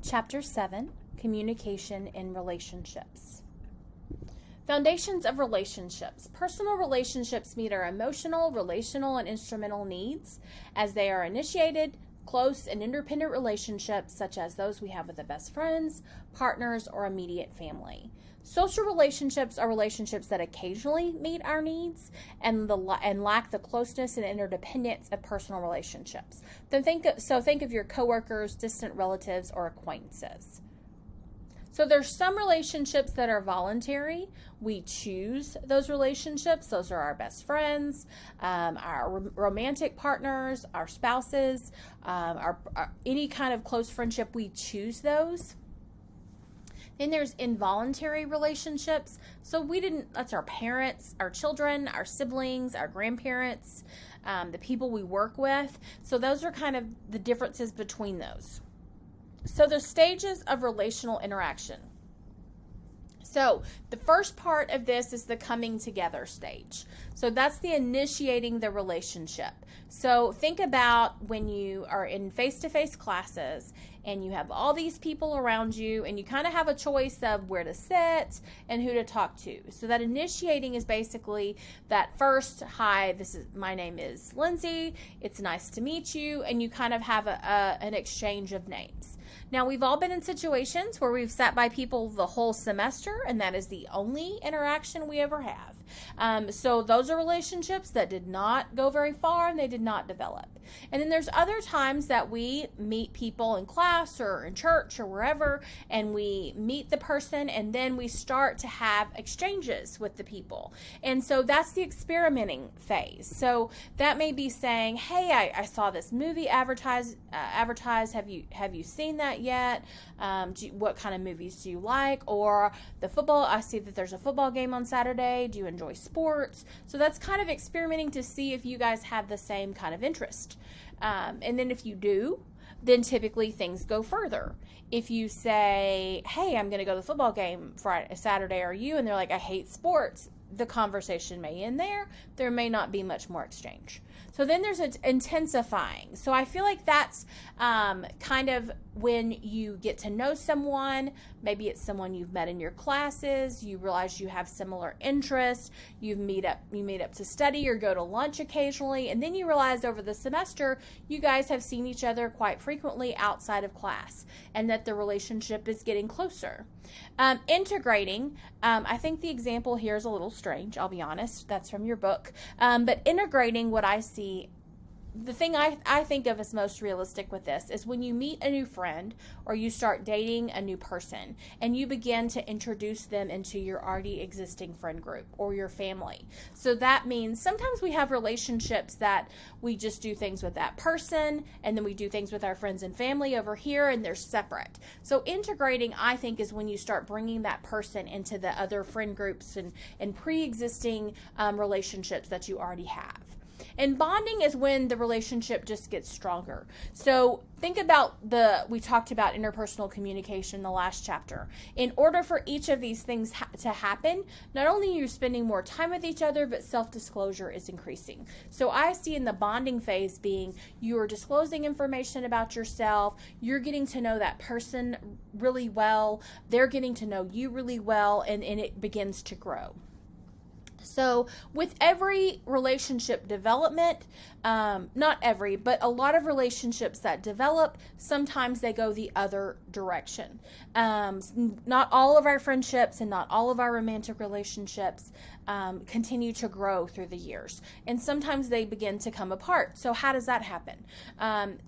Chapter 7, Communication in Relationships. Foundations of relationships. Personal relationships meet our emotional, relational, and instrumental needs as they are initiated, close, and independent relationships such as those we have with the best friends, partners, or immediate family. Social relationships are relationships that occasionally meet our needs and lack the closeness and interdependence of personal relationships. Think of your coworkers, distant relatives, or acquaintances. So there's some relationships that are voluntary. We choose those relationships. Those are our best friends, our romantic partners, our spouses, our any kind of close friendship. We choose those. Then there's involuntary relationships. So that's our parents, our children, our siblings, our grandparents, the people we work with. So those are kind of the differences between those. So the stages of relational interaction. So the first part of this is the coming together stage. So that's the initiating the relationship. So think about when you are in face-to-face classes and you have all these people around you and you kind of have a choice of where to sit and who to talk to. So that initiating is basically that first, hi, my name is Lindsay. It's nice to meet you. And you kind of have an exchange of names. Now, we've all been in situations where we've sat by people the whole semester, and that is the only interaction we ever have. So those are relationships that did not go very far and they did not develop. And then there's other times that we meet people in class or in church or wherever, and we meet the person and then we start to have exchanges with the people. And so that's the experimenting phase. So that may be saying, hey, I saw this movie advertised. Have you seen that yet? What kind of movies do you like? Or the football, I see that there's a football game on Saturday. Do you enjoy sports? So that's kind of experimenting to see if you guys have the same kind of interest. And then if you do, then typically things go further. If you say, hey, I'm going to go to the football game Saturday, are you? And they're like, I hate sports. The conversation may end there. There may not be much more exchange. So then there's intensifying. So I feel like that's kind of when you get to know someone. Maybe it's someone you've met in your classes. You realize you have similar interests. You meet up to study or go to lunch occasionally. And then you realize over the semester, you guys have seen each other quite frequently outside of class and that the relationship is getting closer. Integrating, I think the example here is a little strange. I'll be honest. That's from your book. But integrating, what I see, the thing I think of as most realistic with this is when you meet a new friend or you start dating a new person and you begin to introduce them into your already existing friend group or your family. So that means sometimes we have relationships that we just do things with that person and then we do things with our friends and family over here and they're separate. So integrating, I think, is when you start bringing that person into the other friend groups and pre-existing relationships that you already have. And bonding is when the relationship just gets stronger. So think about we talked about interpersonal communication in the last chapter. In order for each of these things to happen, not only are you spending more time with each other, but self-disclosure is increasing. So I see in the bonding phase being you're disclosing information about yourself, you're getting to know that person really well, they're getting to know you really well, and it begins to grow. So with every relationship development, not every, but a lot of relationships that develop, sometimes they go the other direction. Not all of our friendships and not all of our romantic relationships continue to grow through the years. And sometimes they begin to come apart. So how does that happen?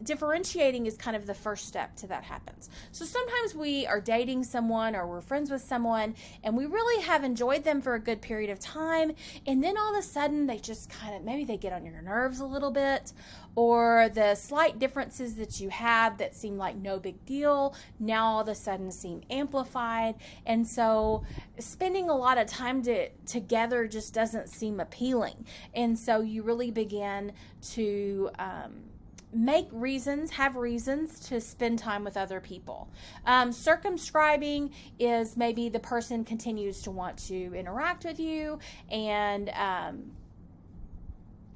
Differentiating is kind of the first step to that happens. So sometimes we are dating someone or we're friends with someone and we really have enjoyed them for a good period of time. And then all of a sudden they just maybe they get on your nerves a little bit, or the slight differences that you have that seem like no big deal now all of a sudden seem amplified. And so spending a lot of time together just doesn't seem appealing. And so you really begin to have reasons to spend time with other people. Circumscribing is maybe the person continues to want to interact with you and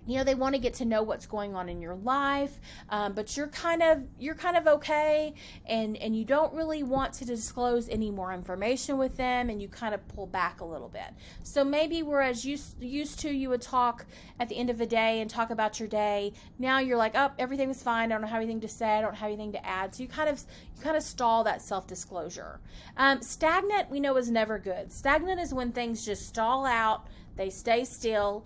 They want to get to know what's going on in your life, but you're kind of okay, and you don't really want to disclose any more information with them, and you kind of pull back a little bit. So maybe whereas used to you would talk at the end of the day and talk about your day, now you're like, oh, everything's fine, I don't have anything to say, I don't have anything to add. So you kind of stall that self-disclosure. Stagnant, we know, is never good. Stagnant is when things just stall out. They stay still.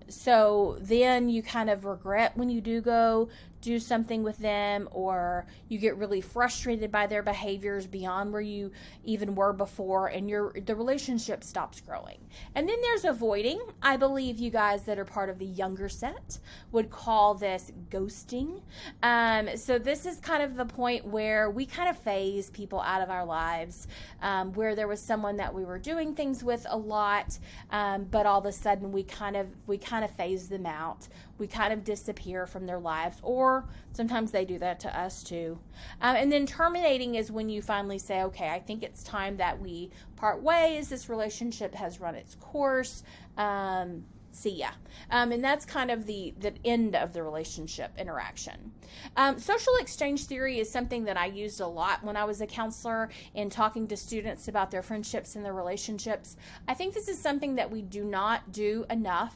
So then you kind of regret when you do go do something with them, or you get really frustrated by their behaviors beyond where you even were before, and the relationship stops growing. And then there's avoiding. I believe you guys that are part of the younger set would call this ghosting. So this is kind of the point where we kind of phase people out of our lives, where there was someone that we were doing things with a lot, but all of a sudden we kind of phase them out. We kind of disappear from their lives, or sometimes they do that to us too. And then terminating is when you finally say, okay, I think it's time that we part ways. This relationship has run its course. See ya. And that's kind of the end of the relationship interaction. Social exchange theory is something that I used a lot when I was a counselor in talking to students about their friendships and their relationships. I think this is something that we do not do enough,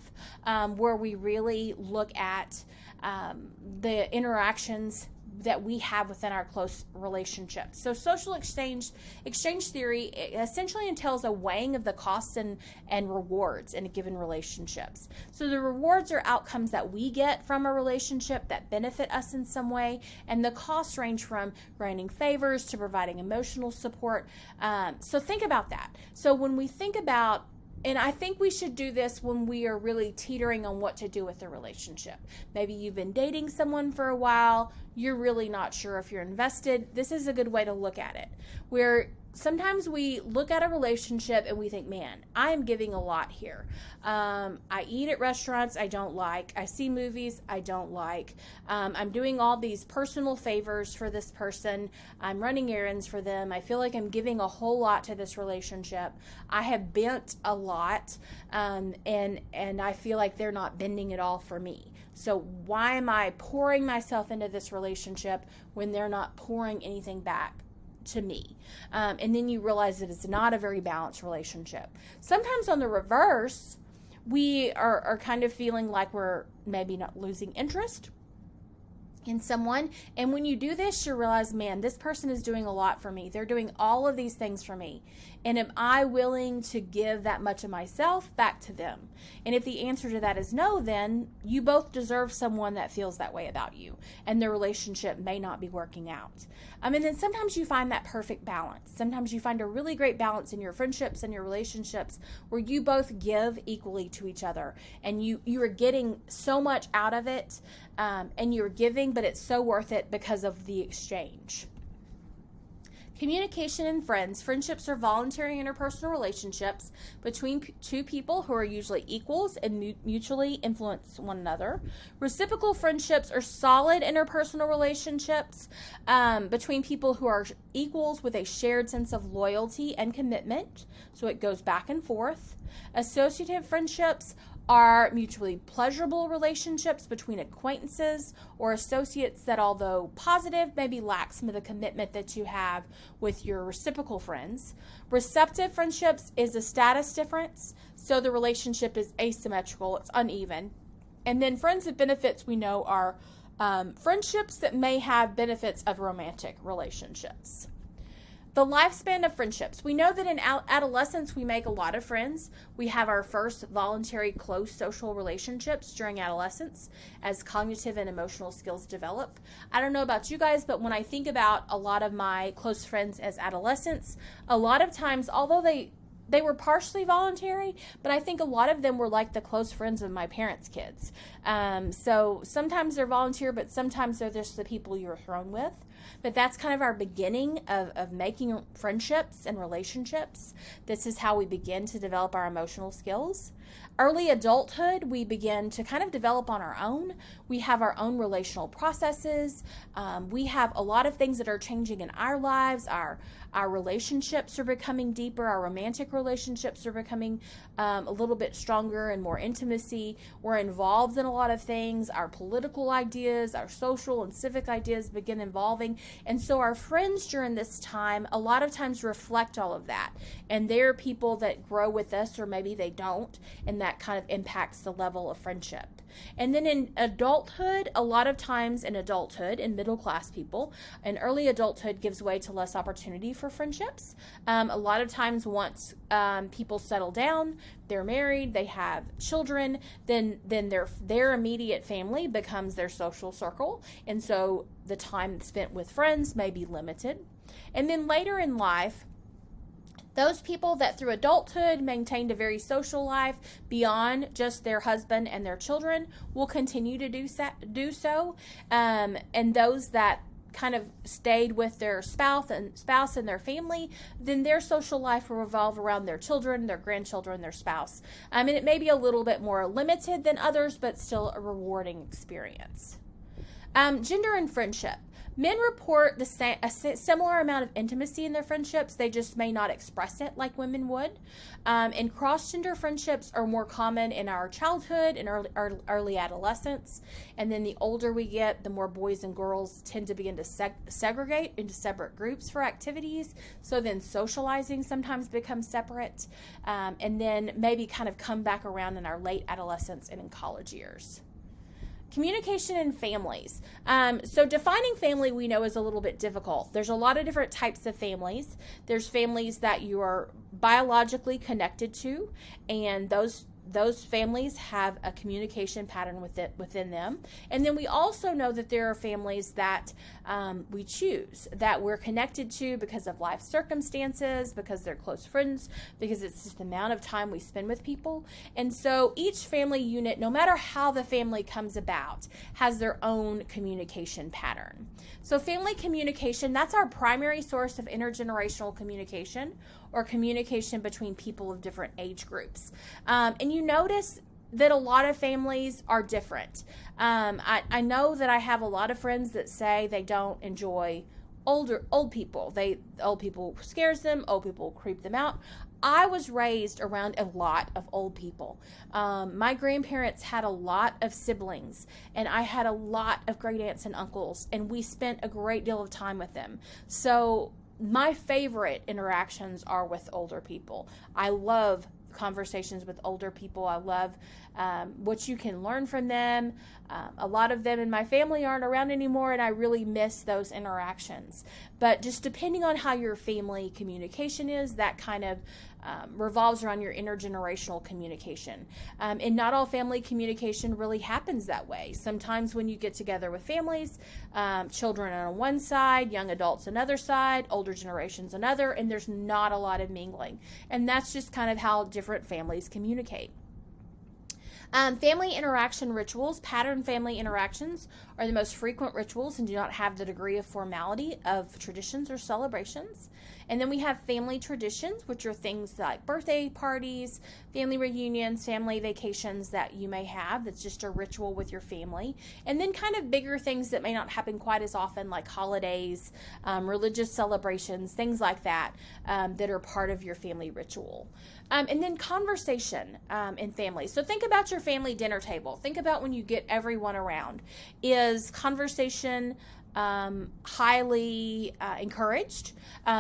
where we really look at the interactions that we have within our close relationships. So social exchange theory essentially entails a weighing of the costs and rewards in a given relationships. So the rewards are outcomes that we get from a relationship that benefit us in some way, and the costs range from granting favors to providing emotional support. So think about that. So when we think about, and I think we should do this when we are really teetering on what to do with a relationship. Maybe you've been dating someone for a while. You're really not sure if you're invested. This is a good way to look at it. Where sometimes we look at a relationship and we think, man, I am giving a lot here. I eat at restaurants I don't like. I see movies I don't like. I'm doing all these personal favors for this person. I'm running errands for them. I feel like I'm giving a whole lot to this relationship. I have bent a lot, and I feel like they're not bending at all for me. So why am I pouring myself into this relationship when they're not pouring anything back to me? And then you realize that it's not a very balanced relationship. Sometimes on the reverse, we are kind of feeling like we're maybe not losing interest in someone. And when you do this, you realize, man, this person is doing a lot for me. They're doing all of these things for me. And am I willing to give that much of myself back to them? And if the answer to that is no, then you both deserve someone that feels that way about you, and the relationship may not be working out. And then sometimes you find that perfect balance. Sometimes you find a really great balance in your friendships and your relationships where you both give equally to each other, and you are getting so much out of it, and you're giving, but it's so worth it because of the exchange. Communication and friends. Friendships are voluntary interpersonal relationships between two people who are usually equals and mutually influence one another. Reciprocal friendships are solid interpersonal relationships between people who are equals with a shared sense of loyalty and commitment. So it goes back and forth. Associative friendships are mutually pleasurable relationships between acquaintances or associates that, although positive, maybe lack some of the commitment that you have with your reciprocal friends. Receptive friendships is a status difference, so the relationship is asymmetrical, it's uneven. And then friends with benefits, we know, are friendships that may have benefits of romantic relationships. The lifespan of friendships. We know that in adolescence, we make a lot of friends. We have our first voluntary close social relationships during adolescence as cognitive and emotional skills develop. I don't know about you guys, but when I think about a lot of my close friends as adolescents, a lot of times, although they were partially voluntary, but I think a lot of them were like the close friends of my parents' kids. So sometimes they're volunteer, but sometimes they're just the people you were thrown with. but that's kind of our beginning of making friendships and relationships. This is how we begin to develop our emotional skills. Early adulthood, we begin to kind of develop on our own. We have our own relational processes. We have a lot of things that are changing in our lives. Our relationships are becoming deeper. Our romantic relationships are becoming a little bit stronger and more intimacy. We're involved in a lot of things. Our political ideas, our social and civic ideas begin evolving. And so our friends during this time, a lot of times reflect all of that. And they're people that grow with us, or maybe they don't. And that kind of impacts the level of friendship. And then in adulthood, a lot of times in adulthood, in middle class people, and early adulthood gives way to less opportunity for friendships. A lot of times once people settle down, they're married, they have children, then their immediate family becomes their social circle. And so the time spent with friends may be limited. And then later in life, those people that through adulthood maintained a very social life beyond just their husband and their children will continue to do so. And those that kind of stayed with their spouse and their family, then their social life will revolve around their children, their grandchildren, their spouse. And it may be a little bit more limited than others, but still a rewarding experience. Gender and friendship. Men report a similar amount of intimacy in their friendships. They just may not express it like women would. And cross-gender friendships are more common in our childhood and early adolescence. And then the older we get, the more boys and girls tend to begin to segregate into separate groups for activities. So then socializing sometimes becomes separate. And then maybe kind of come back around in our late adolescence and in college years. Communication in families. So defining family we know is a little bit difficult. There's a lot of different types of families. There's families that you are biologically connected to, and those families have a communication pattern within them. And then we also know that there are families that we choose, that we're connected to because of life circumstances, because they're close friends, because it's just the amount of time we spend with people. And so each family unit, no matter how the family comes about, has their own communication pattern. So family communication, that's our primary source of intergenerational communication, or communication between people of different age groups. And you notice that a lot of families are different. I know that I have a lot of friends that say they don't enjoy old people. Old people scares them, old people creep them out. I was raised around a lot of old people. My grandparents had a lot of siblings, and I had a lot of great aunts and uncles, and we spent a great deal of time with them. So my favorite interactions are with older people. I love conversations with older people. I love what you can learn from them. A lot of them in my family aren't around anymore, and I really miss those interactions. But just depending on how your family communication is, that kind of revolves around your intergenerational communication. And not all family communication really happens that way. Sometimes when you get together with families, children on one side, young adults another side, older generations another, and there's not a lot of mingling. And that's just kind of how different families communicate. Family interaction rituals, pattern family interactions, are the most frequent rituals and do not have the degree of formality of traditions or celebrations. And then we have family traditions, which are things like birthday parties, family reunions, family vacations that you may have. That's just a ritual with your family. And then kind of bigger things that may not happen quite as often, like holidays, religious celebrations, things like that, that are part of your family ritual. And then conversation in families. So think about your family dinner table. Think about when you get everyone around. Is conversation highly encouraged?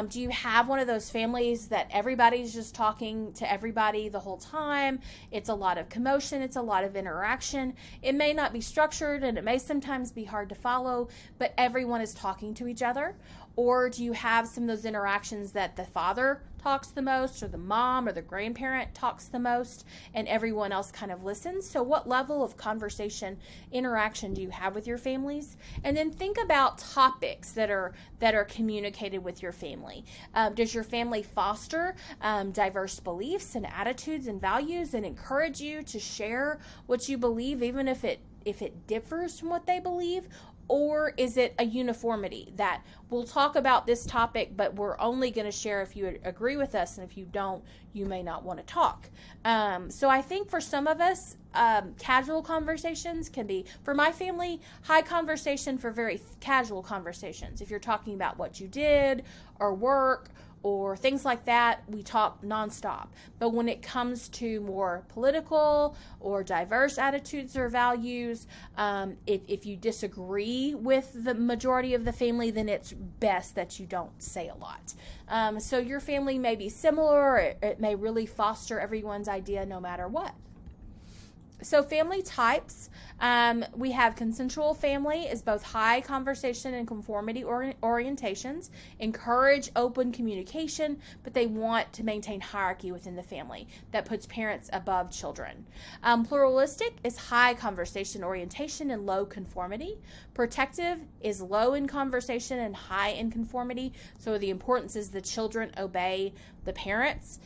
Do you have one of those families that everybody's just talking to everybody the whole time? It's a lot of commotion. It's a lot of interaction. It may not be structured, and it may sometimes be hard to follow, but everyone is talking to each other. Or do you have some of those interactions that the father talks the most, or the mom or the grandparent talks the most, and everyone else kind of listens? So what level of conversation interaction do you have with your families? And then think about topics that are communicated with your family. Does your family foster diverse beliefs and attitudes and values, and encourage you to share what you believe, even if it differs from what they believe? Or is it a uniformity that we'll talk about this topic, but we're only going to share if you agree with us, and if you don't, you may not want to talk. So I think for some of us, casual conversations can be, for my family, high conversation for very casual conversations. If you're talking about what you did or work or things like that, we talk nonstop. But when it comes to more political or diverse attitudes or values, if you disagree with the majority of the family, then it's best that you don't say a lot. So your family may be similar, or it may really foster everyone's idea no matter what. So family types, we have consensual family is both high conversation and conformity orientations, encourage open communication, but they want to maintain hierarchy within the family that puts parents above children. Pluralistic is high conversation orientation and low conformity. Protective is low in conversation and high in conformity. So the importance is the children obey the parents.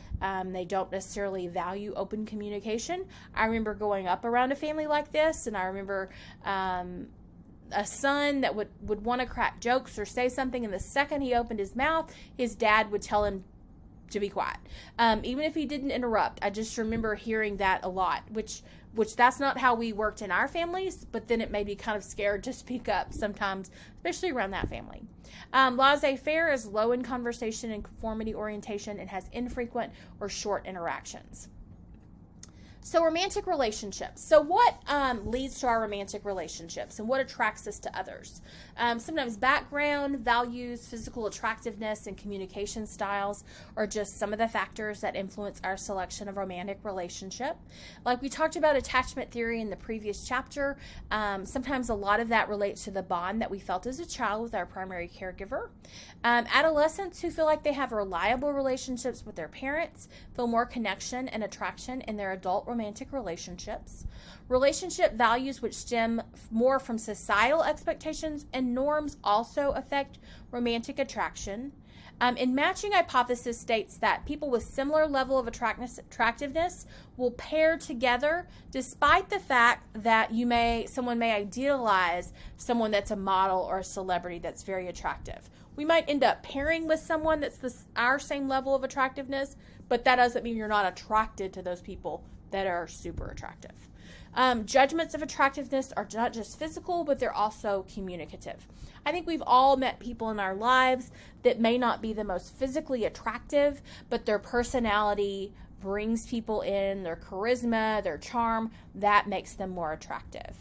They don't necessarily value open communication. I remember growing up around a family like this, and I remember a son that would want to crack jokes or say something, and the second he opened his mouth, his dad would tell him to be quiet. Even if he didn't interrupt. I just remember hearing that a lot, which that's not how we worked in our families, but then it made me kind of scared to speak up sometimes, especially around that family. Laissez-faire is low in conversation and conformity orientation and has infrequent or short interactions. So romantic relationships. So what leads to our romantic relationships and what attracts us to others? Sometimes background, values, physical attractiveness, and communication styles are just some of the factors that influence our selection of romantic relationship. Like we talked about attachment theory in the previous chapter, sometimes a lot of that relates to the bond that we felt as a child with our primary caregiver. Adolescents who feel like they have reliable relationships with their parents feel more connection and attraction in their adult romantic relationships. Relationship values which stem more from societal expectations and norms also affect romantic attraction. And matching hypothesis states that people with similar level of attractiveness will pair together despite the fact that someone may idealize someone that's a model or a celebrity that's very attractive. We might end up pairing with someone that's our same level of attractiveness, but that doesn't mean you're not attracted to those people that are super attractive. Judgments of attractiveness are not just physical, but they're also communicative. I think we've all met people in our lives that may not be the most physically attractive, but their personality brings people in, their charisma, their charm, that makes them more attractive.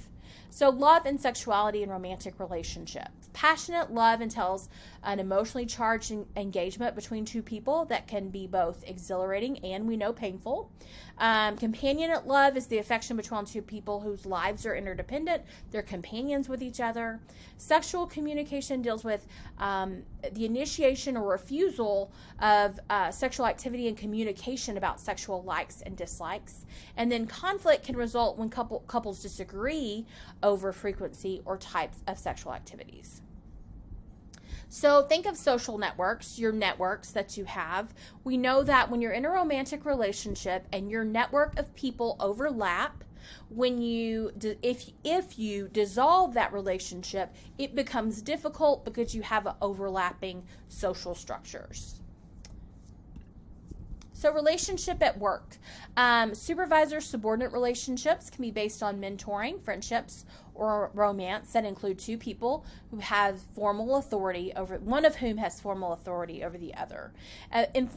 So love and sexuality in romantic relationships. Passionate love entails an emotionally charged engagement between two people that can be both exhilarating and, we know, painful. Companionate love is the affection between two people whose lives are interdependent. They're companions with each other. Sexual communication deals with the initiation or refusal of sexual activity and communication about sexual likes and dislikes. And then conflict can result when couples disagree over frequency or types of sexual activities. So think of social networks, your networks that you have. We know that when you're in a romantic relationship and your network of people overlap, if you dissolve that relationship, it becomes difficult because you have overlapping social structures. So relationship at work. Supervisor-subordinate relationships can be based on mentoring, friendships, or romance that include two people who have formal authority over, one of whom has formal authority over the other.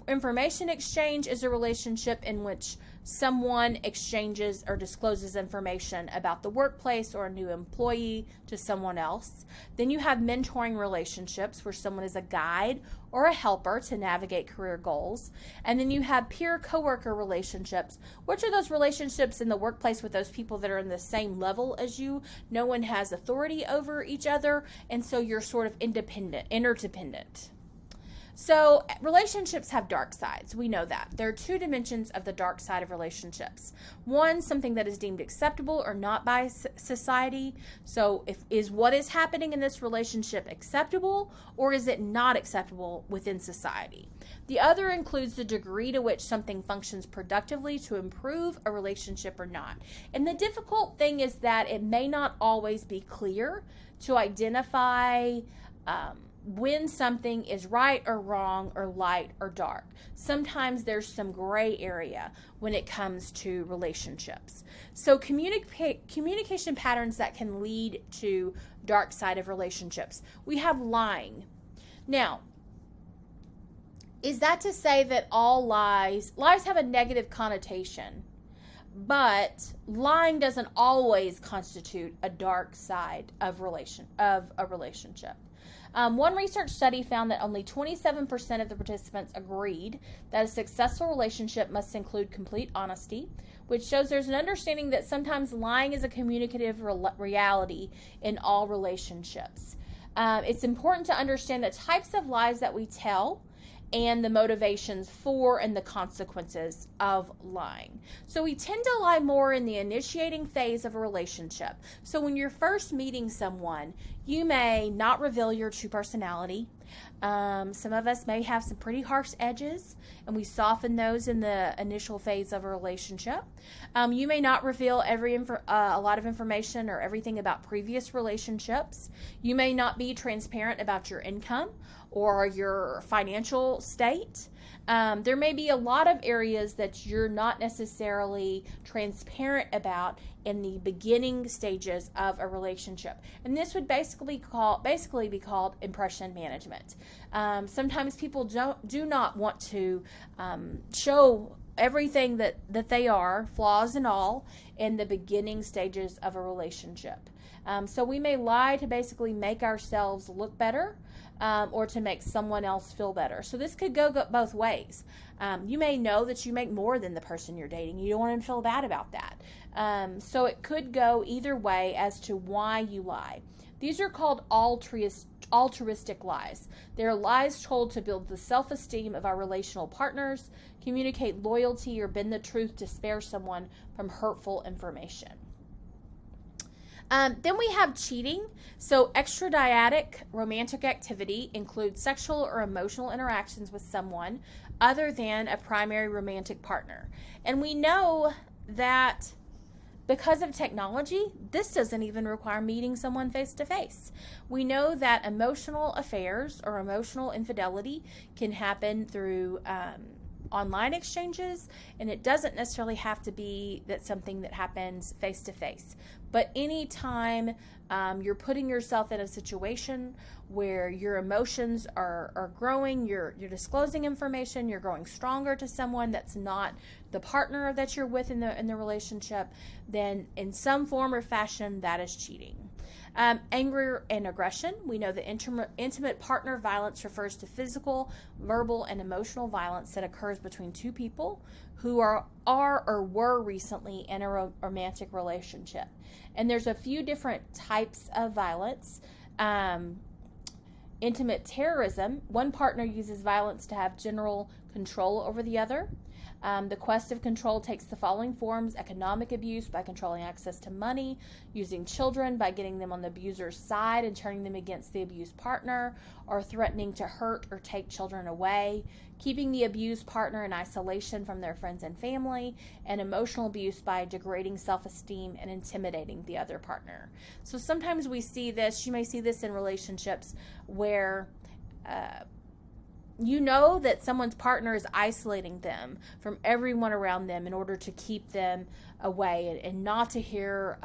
Information exchange is a relationship in which someone exchanges or discloses information about the workplace or a new employee to someone else. Then you have mentoring relationships where someone is a guide or a helper to navigate career goals. And then you have peer coworker relationships, which are those relationships in the workplace with those people that are in the same level as you. No one has authority over each other, and so you're sort of interdependent. So relationships have dark sides. We know that. There are two dimensions of the dark side of relationships. One, something that is deemed acceptable or not by society. So is what is happening in this relationship acceptable, or is it not acceptable within society? The other includes the degree to which something functions productively to improve a relationship or not. And the difficult thing is that it may not always be clear to identify when something is right or wrong or light or dark. Sometimes there's some gray area when it comes to relationships. So communication patterns that can lead to dark side of relationships. We have lying. Now, is that to say that all lies have a negative connotation, but lying doesn't always constitute a dark side of a relationship. One research study found that only 27% of the participants agreed that a successful relationship must include complete honesty, which shows there's an understanding that sometimes lying is a communicative reality in all relationships. It's important to understand the types of lies that we tell and the motivations for and the consequences of lying. So we tend to lie more in the initiating phase of a relationship. So when you're first meeting someone, you may not reveal your true personality. Some of us may have some pretty harsh edges, and we soften those in the initial phase of a relationship. You may not reveal a lot of information or everything about previous relationships. You may not be transparent about your income or your financial state. There may be a lot of areas that you're not necessarily transparent about in the beginning stages of a relationship. And this would basically be called impression management. Sometimes people do not want to show everything that they are, flaws and all, in the beginning stages of a relationship. So we may lie to basically make ourselves look better, or to make someone else feel better. So this could go both ways. You may know that you make more than the person you're dating. You don't want to feel bad about that. So it could go either way as to why you lie. These are called altruistic lies. They're lies told to build the self-esteem of our relational partners, communicate loyalty, or bend the truth to spare someone from hurtful information. Then we have cheating. So extradyadic romantic activity includes sexual or emotional interactions with someone other than a primary romantic partner. And we know that because of technology, this doesn't even require meeting someone face to face. We know that emotional affairs or emotional infidelity can happen through online exchanges, and it doesn't necessarily have to be something that happens face to face. But anytime you're putting yourself in a situation where your emotions are growing, you're disclosing information, you're growing stronger to someone that's not the partner that you're with in the relationship, then in some form or fashion that is cheating. Anger and aggression. We know that intimate partner violence refers to physical, verbal, and emotional violence that occurs between two people who are or were recently in a romantic relationship. And there's a few different types of violence. Intimate terrorism. One partner uses violence to have general control over the other. The quest of control takes the following forms: economic abuse by controlling access to money, using children by getting them on the abuser's side and turning them against the abused partner, or threatening to hurt or take children away, keeping the abused partner in isolation from their friends and family, and emotional abuse by degrading self-esteem and intimidating the other partner. So sometimes we see this, you may see this in relationships where you know that someone's partner is isolating them from everyone around them in order to keep them away and not to hear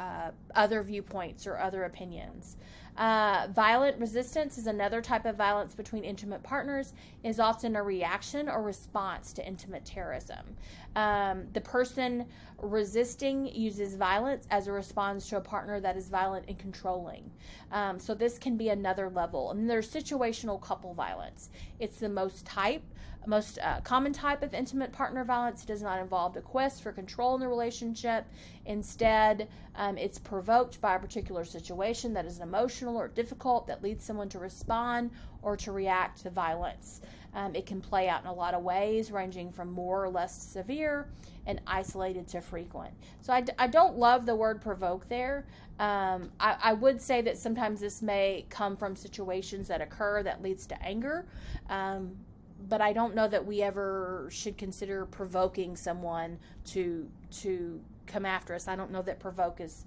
other viewpoints or other opinions. Violent resistance is another type of violence between intimate partners. It is often a reaction or response to intimate terrorism. The person resisting uses violence as a response to a partner that is violent and controlling. So this can be another level. And there's situational couple violence. It's the most common type of intimate partner violence. It does not involve a quest for control in the relationship. Instead, it's provoked by a particular situation that is an emotional emotional or difficult that leads someone to respond or to react to violence. It can play out in a lot of ways, ranging from more or less severe and isolated to frequent. So I don't love the word provoke there. I would say that sometimes this may come from situations that occur that leads to anger, but I don't know that we ever should consider provoking someone to come after us. I don't know that provoke is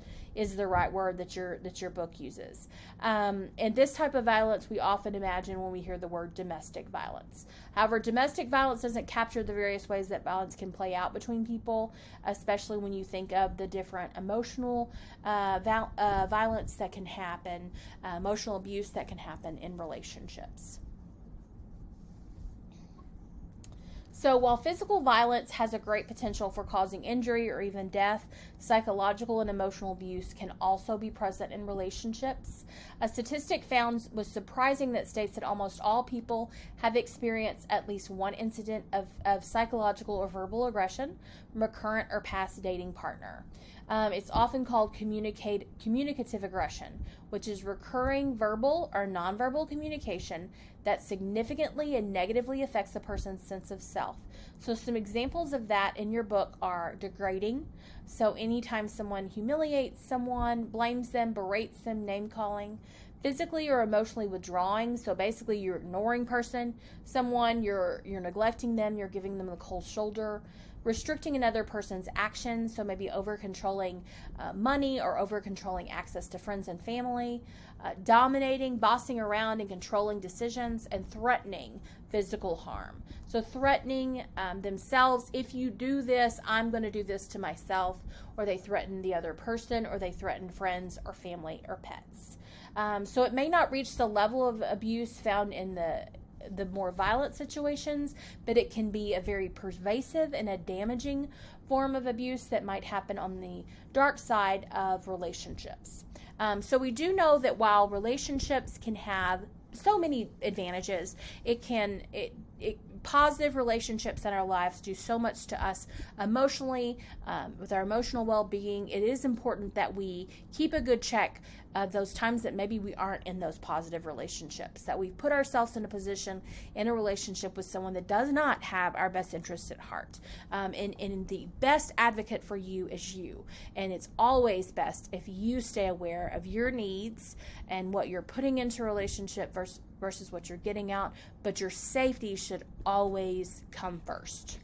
the right word that your book uses. And this type of violence we often imagine when we hear the word domestic violence. However, domestic violence doesn't capture the various ways that violence can play out between people, especially when you think of the different emotional violence that can happen, emotional abuse that can happen in relationships. So while physical violence has a great potential for causing injury or even death, psychological and emotional abuse can also be present in relationships. A statistic found was surprising that states that almost all people have experienced at least one incident of psychological or verbal aggression from a current or past dating partner. It's often called communicative aggression, which is recurring verbal or nonverbal communication that significantly and negatively affects a person's sense of self. So some examples of that in your book are degrading. So anytime someone humiliates someone, blames them, berates them, name calling. Physically or emotionally withdrawing. So basically you're ignoring someone, you're neglecting them, you're giving them the cold shoulder. Restricting another person's actions, so maybe over-controlling money or over-controlling access to friends and family, dominating, bossing around and controlling decisions, and threatening physical harm. So threatening themselves, if you do this, I'm going to do this to myself, or they threaten the other person, or they threaten friends or family or pets. So it may not reach the level of abuse found in the more violent situations, but it can be a very pervasive and a damaging form of abuse that might happen on the dark side of relationships. So we do know that while relationships can have so many advantages, positive relationships in our lives do so much to us emotionally, with our emotional well-being. It is important that we keep a good check of those times that maybe we aren't in those positive relationships, that we put ourselves in a position in a relationship with someone that does not have our best interests at heart. And the best advocate for you is you. And it's always best if you stay aware of your needs and what you're putting into a relationship versus what you're getting out, but your safety should always come first.